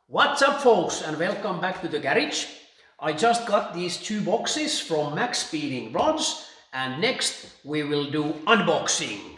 What's up folks, and welcome back to the garage. I just got these two boxes from Maxpeedingrods, and next we will do unboxing.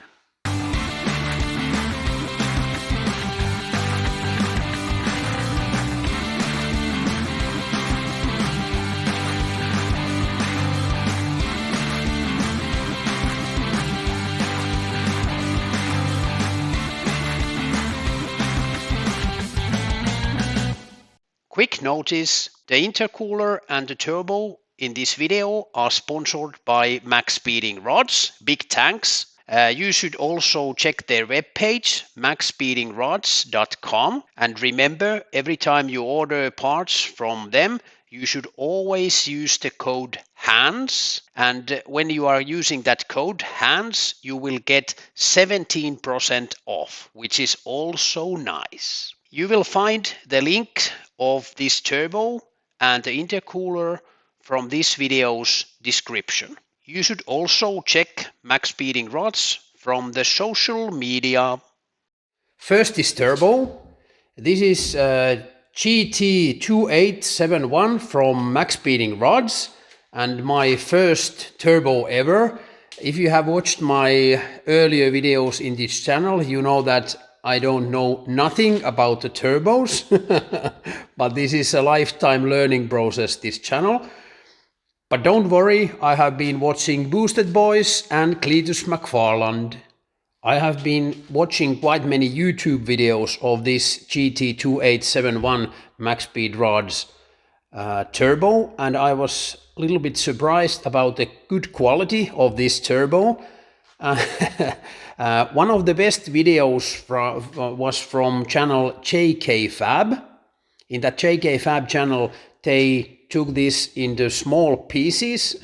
Quick notice, the intercooler and the turbo in this video are sponsored by Maxpeedingrods, big thanks. You should also check their webpage, maxpeedingrods.com, and remember, every time you order parts from them, you should always use the code HANDS, and when you are using that code HANDS, you will get 17% off, which is also nice. You will find the link of this turbo and the intercooler from this video's description. You should also check Maxpeedingrods from the social media. First is turbo. This is GT2871 from Maxpeedingrods and my first turbo ever. If you have watched my earlier videos in this channel, you know that I don't know nothing about the turbos, but this is a lifetime learning process, this channel. But don't worry, I have been watching Boosted Boys and Cletus McFarland. I have been watching quite many YouTube videos of this GT2871 Maxpeedingrods turbo, and I was a little bit surprised about the good quality of this turbo. One of the best videos was from channel JK Fab. In that JK Fab channel, they took this into small pieces,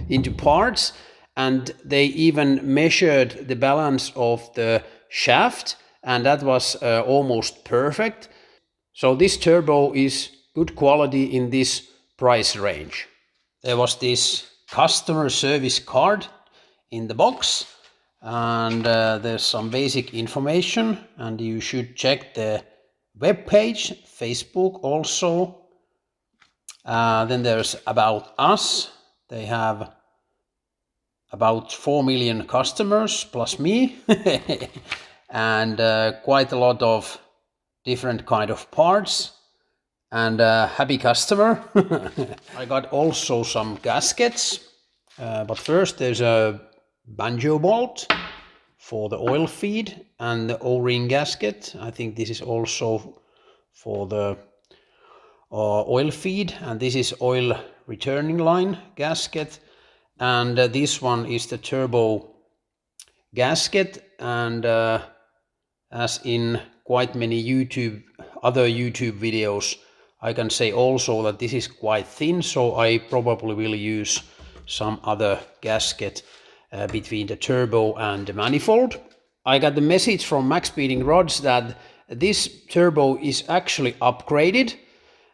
into parts, and they even measured the balance of the shaft, and that was almost perfect. So this turbo is good quality in this price range. There was this customer service card in the box, and there's some basic information, and you should check the web page, Facebook also. Then there's about us. They have about 4 million customers plus me and quite a lot of different kind of parts and happy customer. I got also some gaskets, but first there's a banjo bolt for the oil feed and the O-ring gasket. I think this is also for the oil feed, and this is oil returning line gasket, and this one is the turbo gasket. And as in quite many other YouTube videos, I can say also that this is quite thin, so I probably will use some other gasket between the turbo and the manifold. I got the message from Maxpeedingrods that this turbo is actually upgraded,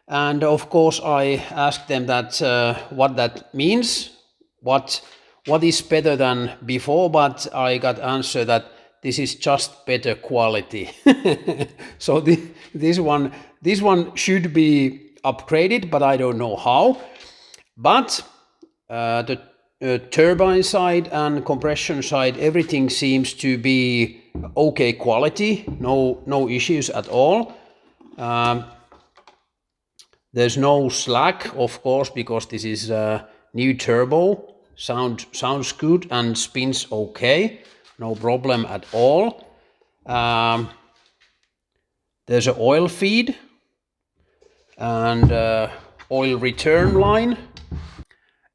and of course I asked them that what that means, what is better than before, but I got answer that this is just better quality. So this one should be upgraded, but I don't know how. But the turbine side and compression side, everything seems to be okay quality, no issues at all. There's no slack, of course, because this is a new turbo. Sounds good and spins okay, no problem at all. There's an oil feed and oil return line.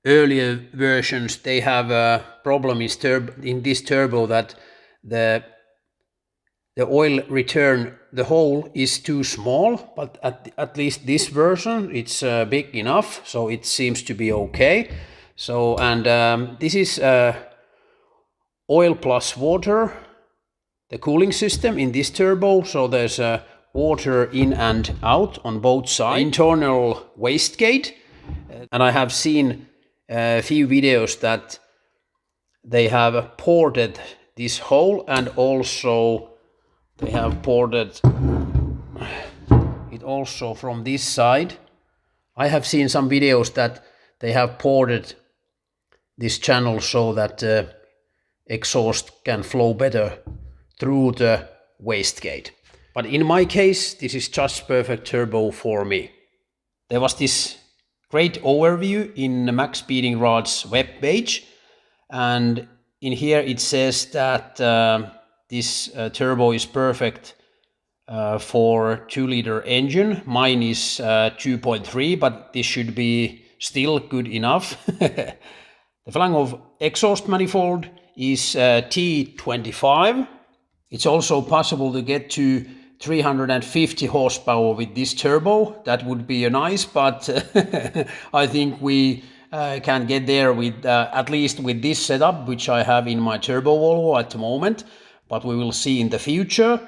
Earlier versions, they have a problem in this turbo that the oil return, the hole is too small, but at least this version it's big enough, so it seems to be okay. So, and this is oil plus water, the cooling system in this turbo, so there's water in and out on both sides. Internal wastegate, and I have seen a few videos that they have ported this hole, and also they have ported it it also from this side. I have seen some videos that they have ported this channel so that exhaust can flow better through the wastegate. But in my case, this is just perfect turbo for me. There was this great overview in the Maxpeedingrods webpage, and in here it says that this turbo is perfect for 2-liter engine. Mine is 2.3, but this should be still good enough. The flange of exhaust manifold is T25. It's also possible to get to 350 horsepower with this turbo. That would be nice, but I think we can get there with at least with this setup, which I have in my turbo Volvo at the moment, but we will see in the future.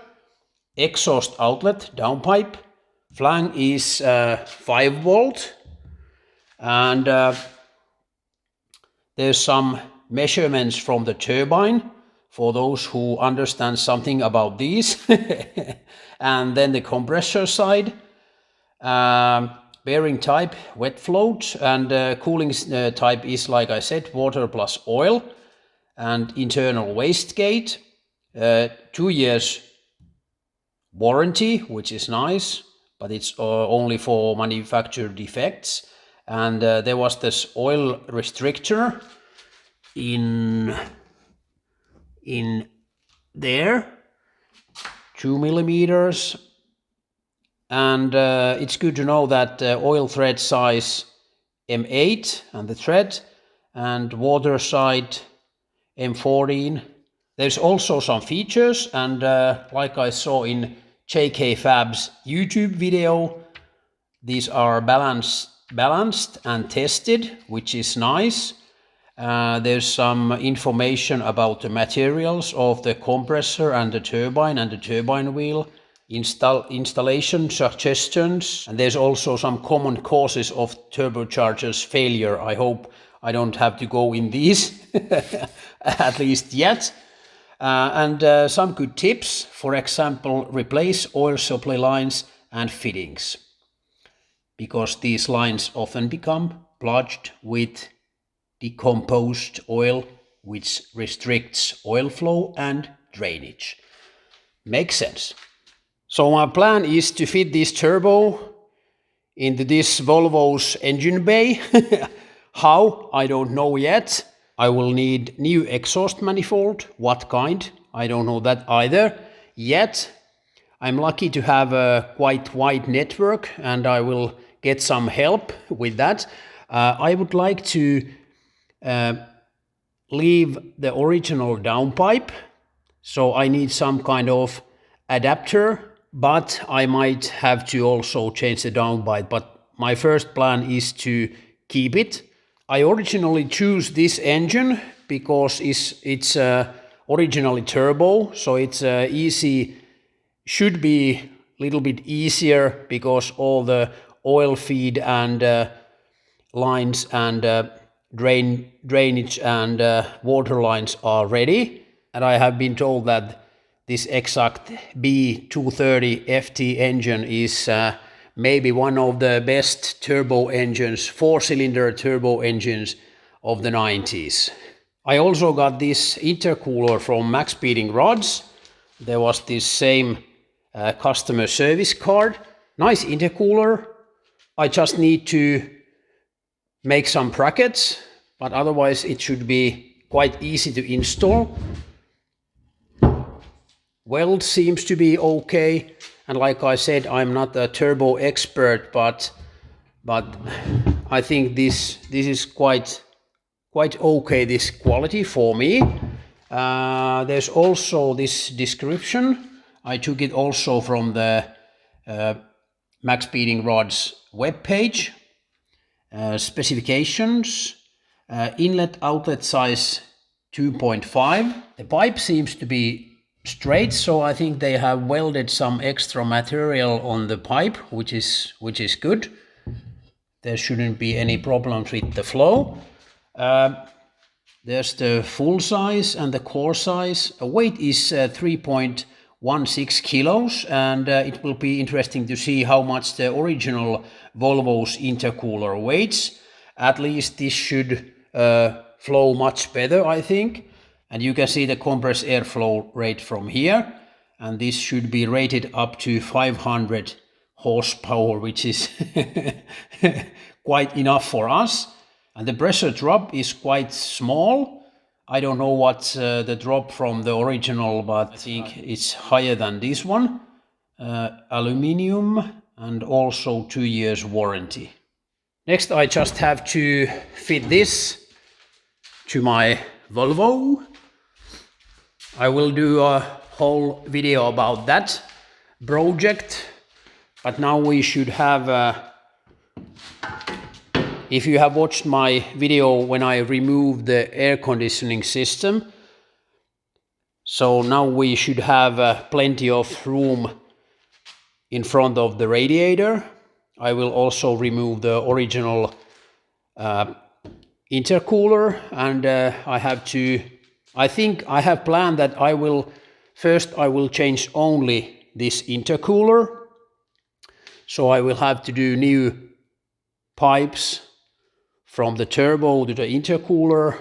Exhaust outlet downpipe. Flange is 5 volt, and there's some measurements from the turbine for those who understand something about these. And then the compressor side, bearing type wet float, and cooling type is, like I said, water plus oil, and internal wastegate, 2 years warranty, which is nice, but it's only for manufacturer defects. And there was this oil restrictor in there, 2 millimeters, and it's good to know that oil thread size M8 and the thread, and water side M14. There's also some features, and like I saw in JK Fab's YouTube video, these are balanced and tested, which is nice. There's some information about the materials of the compressor and the turbine wheel, installation suggestions, and there's also some common causes of turbochargers failure. I hope I don't have to go in these, at least yet. And some good tips, for example, replace oil supply lines and fittings, because these lines often become plugged with decomposed oil, which restricts oil flow and drainage. Makes sense. So my plan is to fit this turbo into this Volvo's engine bay. How? I don't know yet. I will need new exhaust manifold. What kind? I don't know that either yet. I'm lucky to have a quite wide network, and I will get some help with that. I would like to leave the original downpipe, so I need some kind of adapter, but I might have to also change the downpipe. But my first plan is to keep it. I originally choose this engine because it's originally turbo, so it's easy, should be a little bit easier because all the oil feed and lines and drainage and water lines are ready. And I have been told that this exact B230 FT engine is maybe one of the best turbo engines, 4-cylinder turbo engines of the 90s. I also got this intercooler from Maxpeedingrods. There was this same customer service card. Nice intercooler. I just need to make some brackets, but otherwise it should be quite easy to install. Weld seems to be okay, and like I said, I'm not a turbo expert, but I think this is quite okay, this quality for me. There's also this description. I took it also from the Maxpeedingrods webpage. Specifications, inlet outlet size 2.5. The pipe seems to be straight, so I think they have welded some extra material on the pipe, which is good. There shouldn't be any problems with the flow. There's the full size and the core size. Weight is 3.1 16 kilos, and it will be interesting to see how much the original Volvo's intercooler weighs. At least this should flow much better, I think. And you can see the compressed airflow rate from here, and this should be rated up to 500 horsepower, which is quite enough for us. And the pressure drop is quite small. I don't know what's the drop from the original, but I think it's higher than this one. Aluminium and also 2 years warranty. Next, I just have to fit this to my Volvo. I will do a whole video about that project, but now we should have if you have watched my video when I removed the air conditioning system, so now we should have plenty of room in front of the radiator. I will also remove the original intercooler, and I think I have planned that I will change only this intercooler. So I will have to do new pipes from the turbo to the intercooler,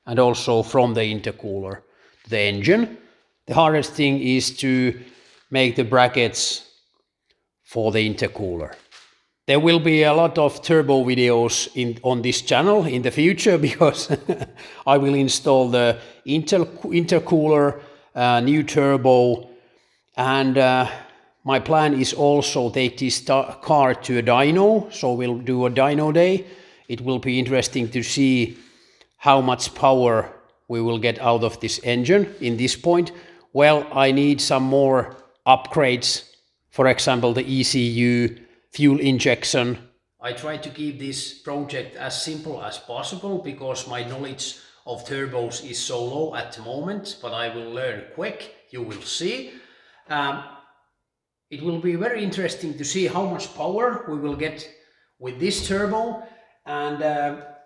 and also from the intercooler to the engine. The hardest thing is to make the brackets for the intercooler. There will be a lot of turbo videos on this channel in the future, because I will install the intercooler, new turbo, and my plan is also take this car to a dyno, so we'll do a dyno day. It will be interesting to see how much power we will get out of this engine in this point. Well, I need some more upgrades, for example the ECU, fuel injection. I try to keep this project as simple as possible, because my knowledge of turbos is so low at the moment, but I will learn quick, you will see. It will be very interesting to see how much power we will get with this turbo, and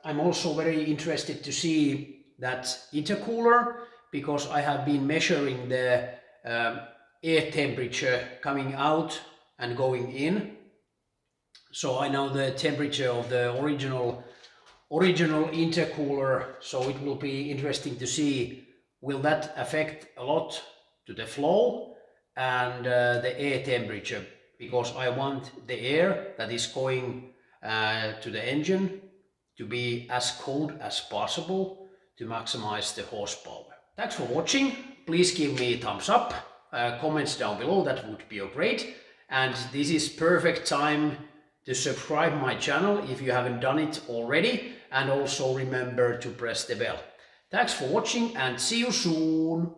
I'm also very interested to see that intercooler, because I have been measuring the air temperature coming out and going in. So I know the temperature of the original intercooler, so it will be interesting to see will that affect a lot to the flow and the air temperature, because I want the air that is going to the engine to be as cold as possible to maximize the horsepower. Thanks for watching. Please give me a thumbs up, comments down below, that would be great. And this is perfect time to subscribe my channel if you haven't done it already, and also remember to press the bell. Thanks for watching and see you soon.